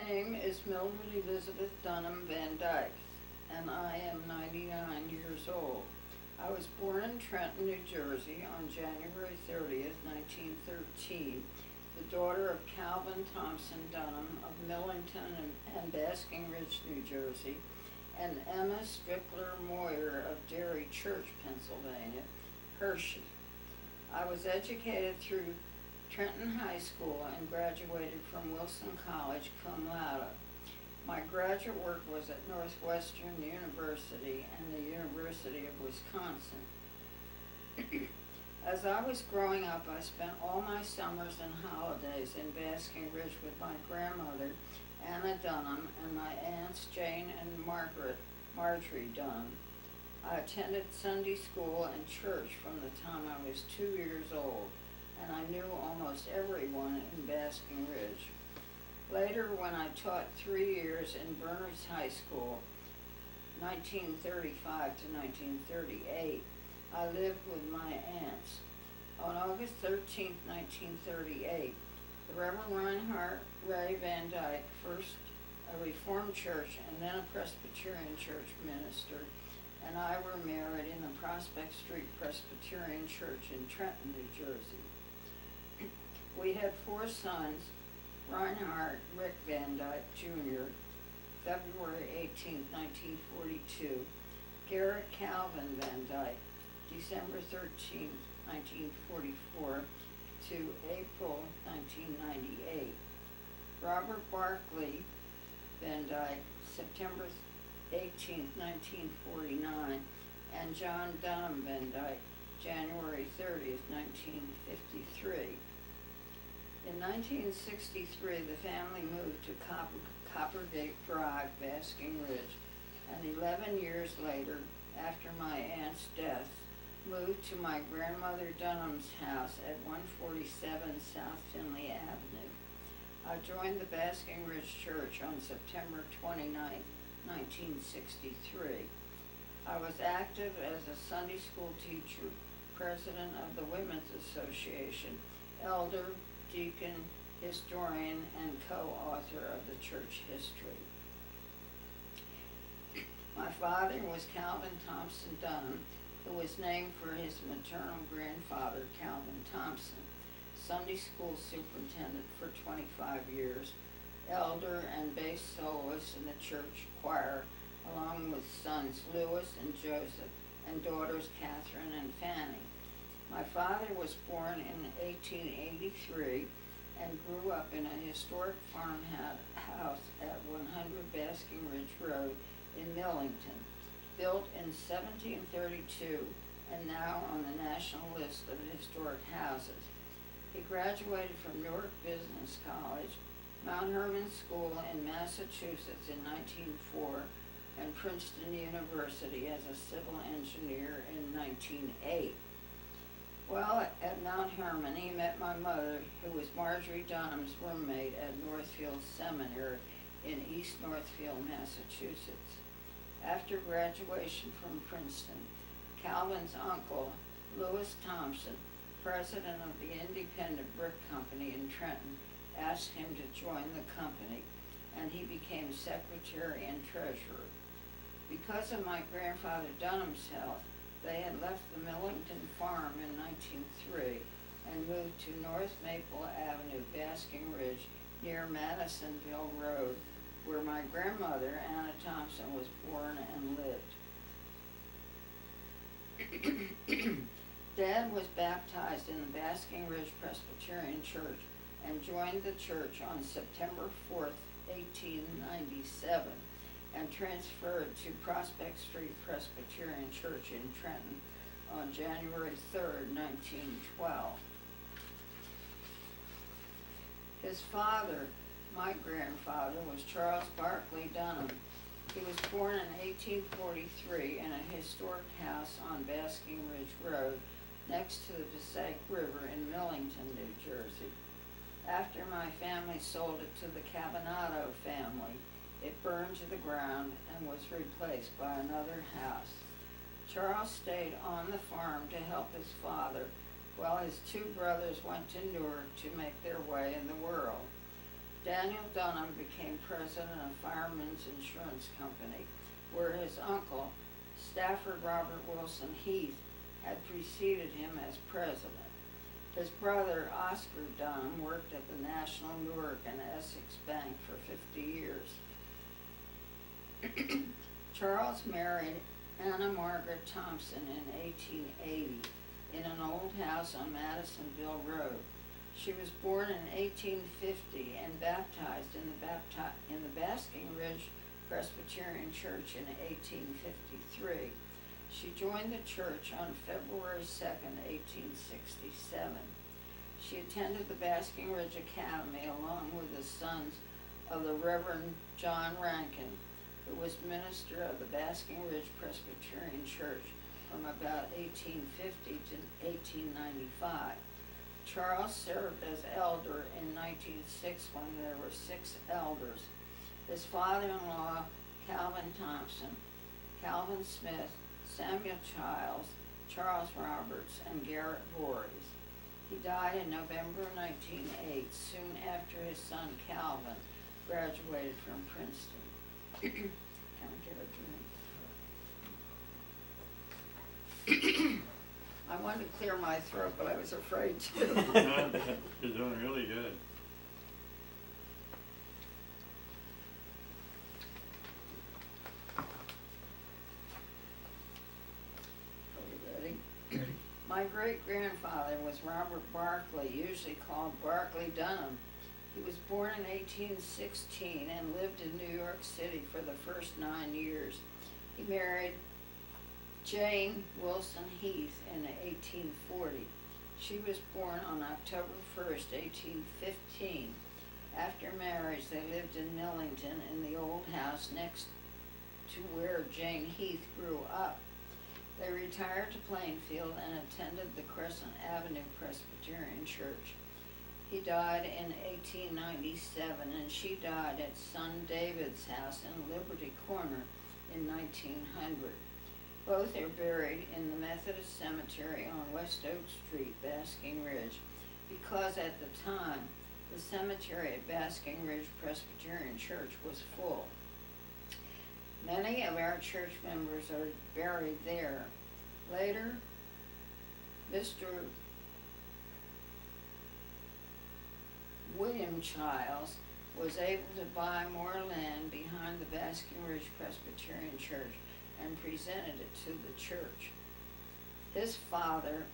name is Mildred Elizabeth Dunham Van Dyke, and I am 99 years old. I was born in Trenton, New Jersey on January 30th, 1913, the daughter of Calvin Thompson Dunham of Millington and Basking Ridge, New Jersey, and Emma Strickler Moyer of Dairy Church, Pennsylvania, Hershey. I was educated through Trenton High School and graduated from Wilson College cum laude. My graduate work was at Northwestern University and the University of Wisconsin. As I was growing up, I spent all my summers and holidays in Basking Ridge with my grandmother, Anna Dunham, and my aunts Jane and Marjorie Dunham. I attended Sunday school and church from the time I was 2 years old, and I knew almost everyone in Basking Ridge. Later, when I taught 3 years in Berners High School, 1935 to 1938, I lived with my aunts. On August 13, 1938, the Reverend Reinhard Ray Van Dyke, first a Reformed church and then a Presbyterian church minister, and I were married in the Prospect Street Presbyterian Church in Trenton, New Jersey. We had 4 sons: Reinhard Rick Van Dyke Jr., February 18, 1942, Garrett Calvin Van Dyke, December 13, 1944 to April 1998, Robert Barkley Van Dyke, September 18, 1949, and John Dunham Van Dyke, January 30, 1953. In 1963, the family moved to Coppergate Drive, Basking Ridge, and 11 years later, after my aunt's death, moved to my grandmother Dunham's house at 147 South Finley Avenue. I joined the Basking Ridge Church on September 29, 1963. I was active as a Sunday school teacher, president of the Women's Association, elder, deacon, historian, and co-author of the church history. My father was Calvin Thompson Dunham, who was named for his maternal grandfather, Calvin Thompson, Sunday school superintendent for 25 years, elder and bass soloist in the church choir, along with sons Louis and Joseph and daughters Catherine and Fanny. My father was born in 1883 and grew up in a historic farmhouse at 100 Basking Ridge Road in Millington, built in 1732 and now on the national list of historic houses. He graduated from Newark Business College, Mount Hermon School in Massachusetts in 1904, and Princeton University as a civil engineer in 1908. While at Mount Hermon, he met my mother, who was Marjorie Dunham's roommate at Northfield Seminary in East Northfield, Massachusetts. After graduation from Princeton, Calvin's uncle, Louis Thompson, president of the Independent Brick Company in Trenton, asked him to join the company, and he became secretary and treasurer. Because of my grandfather Dunham's health, they had left the Millington farm in 1903 and moved to North Maple Avenue, Basking Ridge, near Madisonville Road, where my grandmother, Anna Thompson, was born and lived. Dad was baptized in the Basking Ridge Presbyterian Church and joined the church on September 4, 1897, and transferred to Prospect Street Presbyterian Church in Trenton on January 3, 1912. His father, my grandfather, was Charles Barkley Dunham. He was born in 1843 in a historic house on Basking Ridge Road next to the Passaic River in Millington, New Jersey. After my family sold it to the Cabanado family, it burned to the ground and was replaced by another house. Charles stayed on the farm to help his father, while his 2 brothers went to Newark to make their way in the world. Daniel Dunham became president of Fireman's Insurance Company, where his uncle, Stafford Robert Wilson Heath, had preceded him as president. His brother, Oscar Dunham, worked at the National Newark and Essex Bank for 50 years. Charles married Anna Margaret Thompson in 1880 in an old house on Madisonville Road. She was born in 1850 and baptized in the Basking Ridge Presbyterian Church in 1853. She joined the church on February 2nd, 1867. She attended the Basking Ridge Academy along with the sons of the Reverend John Rankin, who was minister of the Basking Ridge Presbyterian Church from about 1850 to 1895. Charles served as elder in 1906 when there were 6 elders. His father-in-law, Calvin Thompson, Calvin Smith, Samuel Childs, Charles Roberts, and Garrett Voorhees. He died in November 1908, soon after his son Calvin graduated from Princeton. Can I get a drink? I wanted to clear my throat, but I was afraid to. You're doing really good. Are we ready? My great-grandfather was Robert Barclay, usually called Barclay Dunham. He was born in 1816 and lived in New York City for the first 9 years. He married Jane Wilson Heath in 1840. She was born on October 1st, 1815. After marriage, they lived in Millington in the old house next to where Jane Heath grew up. They retired to Plainfield and attended the Crescent Avenue Presbyterian Church. He died in 1897, and she died at son David's house in Liberty Corner in 1900. Both are buried in the Methodist Cemetery on West Oak Street, Basking Ridge, because at the time, the cemetery at Basking Ridge Presbyterian Church was full. Many of our church members are buried there. Later, Mr. William Childs was able to buy more land behind the Basking Ridge Presbyterian Church and presented it to the church. His father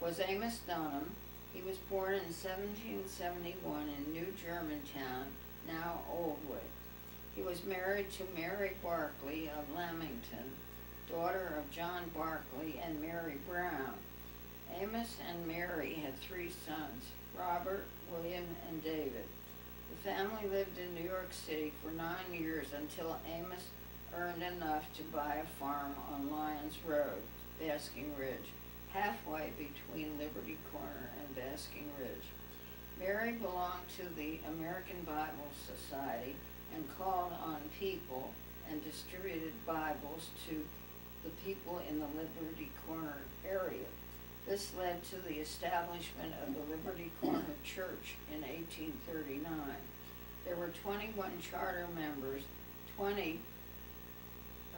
was Amos Dunham. He was born in 1771 in New Germantown, now Oldwood. He was married to Mary Barclay of Lamington, daughter of John Barclay and Mary Brown. Amos and Mary had 3 sons, Robert, William, and David. The family lived in New York City for 9 years until Amos earned enough to buy a farm on Lyons Road, Basking Ridge, halfway between Liberty Corner and Basking Ridge. Mary belonged to the American Bible Society and called on people and distributed Bibles to the people in the Liberty Corner area. This led to the establishment of the Liberty Corner Church in 1839. There were 21 charter members, 20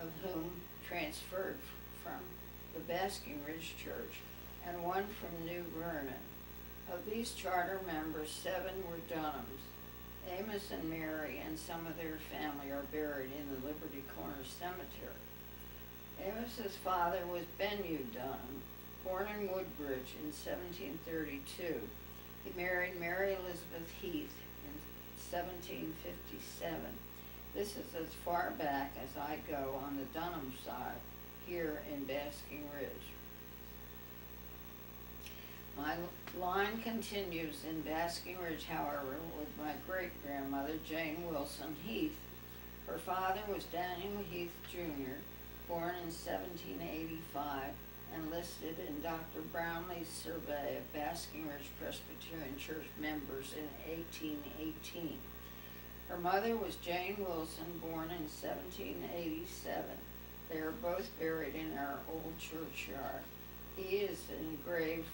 of whom transferred from the Basking Ridge Church and 1 from New Vernon. Of these charter members, 7 were Dunhams. Amos and Mary and some of their family are buried in the Liberty Corner Cemetery. Amos's father was Benue Dunham, born in Woodbridge in 1732. He married Mary Elizabeth Heath in 1757. This is as far back as I go on the Dunham side, here in Basking Ridge. My line continues in Basking Ridge, however, with my great-grandmother, Jane Wilson Heath. Her father was Daniel Heath, Jr., born in 1785, and listed in Dr. Brownlee's survey of Basking Ridge Presbyterian Church members in 1818. Her mother was Jane Wilson, born in 1787. They are both buried in our old churchyard. He is engraved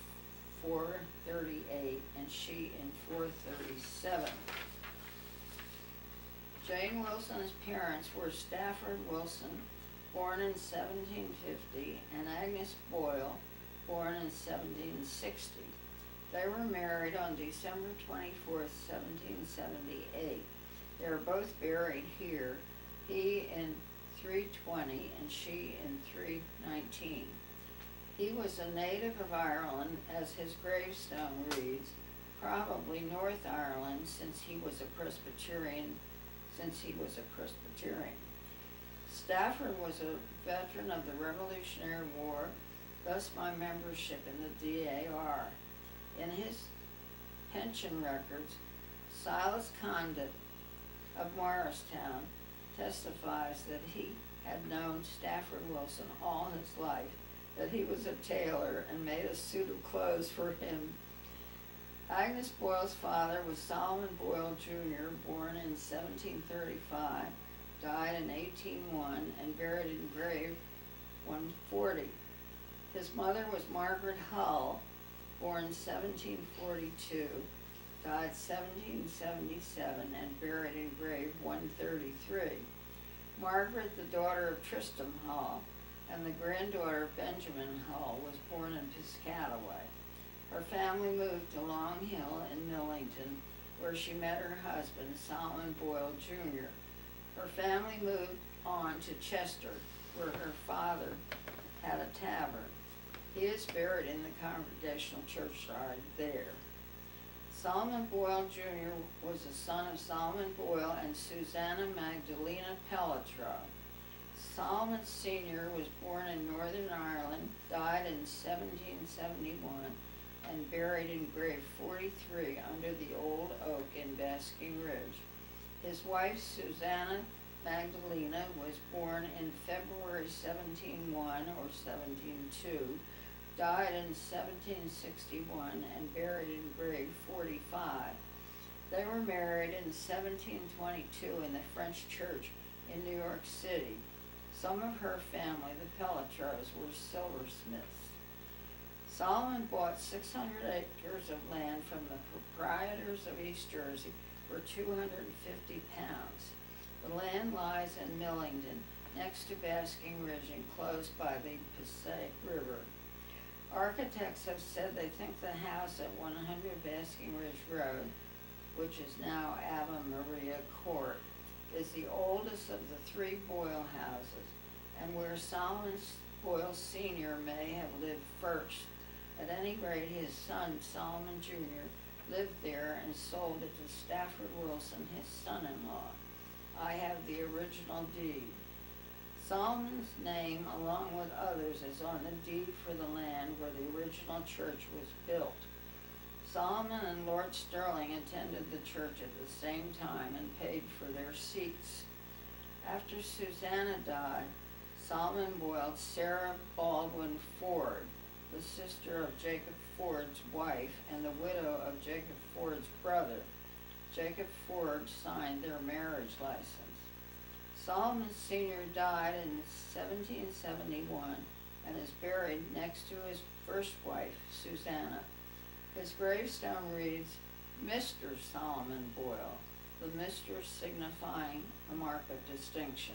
438 and she in 437. Jane Wilson's parents were Stafford Wilson, born in 1750, and Agnes Boyle, born in 1760. They were married on December 24th, 1778. They are both buried here, he in 320 and she in 319. He was a native of Ireland, as his gravestone reads, probably North Ireland, since he was a Presbyterian. Stafford was a veteran of the Revolutionary War, thus my membership in the DAR. In his pension records, Silas Condit of Morristown testifies that he had known Stafford Wilson all his life, that he was a tailor and made a suit of clothes for him. Agnes Boyle's father was Solomon Boyle Jr., born in 1735, died in 1801, and buried in grave 140. His mother was Margaret Hull, born 1742, died 1777, and buried in grave 133. Margaret, the daughter of Tristram Hull, and the granddaughter of Benjamin Hull, was born in Piscataway. Her family moved to Long Hill in Millington, where she met her husband, Solomon Boyle Jr. Her family moved on to Chester, where her father had a tavern. He is buried in the Congregational churchyard there. Solomon Boyle Jr. was a son of Solomon Boyle and Susanna Magdalena Pelletreau. Solomon Sr. was born in Northern Ireland, died in 1771, and buried in grave 43 under the old oak in Basking Ridge. His wife, Susanna Magdalena, was born in February 1701 or 1702, died in 1761, and buried in grave 45. They were married in 1722 in the French Church in New York City. Some of her family, the Pelletreaus, were silversmiths. Solomon bought 600 acres of land from the proprietors of East Jersey for £250. The land lies in Millington, next to Basking Ridge and close by the Passaic River. Architects have said they think the house at 100 Basking Ridge Road, which is now Ave Maria Court, is the oldest of the three Boyle houses, and where Solomon Boyle Sr. may have lived first. At any rate, his son, Solomon Jr., lived there and sold it to Stafford Wilson, his son-in-law. I have the original deed. Solomon's name, along with others, is on the deed for the land where the original church was built. Solomon and Lord Stirling attended the church at the same time and paid for their seats. After Susanna died, Solomon boiled Sarah Baldwin Ford, the sister of Jacob Ford's wife and the widow of Jacob Ford's brother. Jacob Ford signed their marriage license. Solomon Sr. died in 1771 and is buried next to his first wife, Susanna. His gravestone reads, Mr. Solomon Boyle, the Mr. signifying a mark of distinction.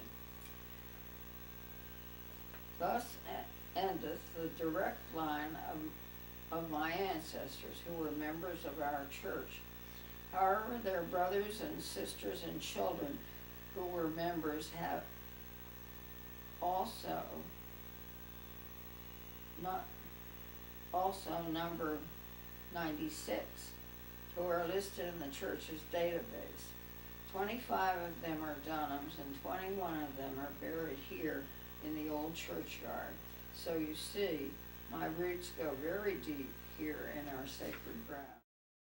Thus endeth the direct line of my ancestors who were members of our church. However, their brothers and sisters and children who were members have also number 96, who are listed in the church's database. 25 of them are Dunhams and 21 of them are buried here in the old churchyard. So you see, my roots go very deep here in our sacred ground.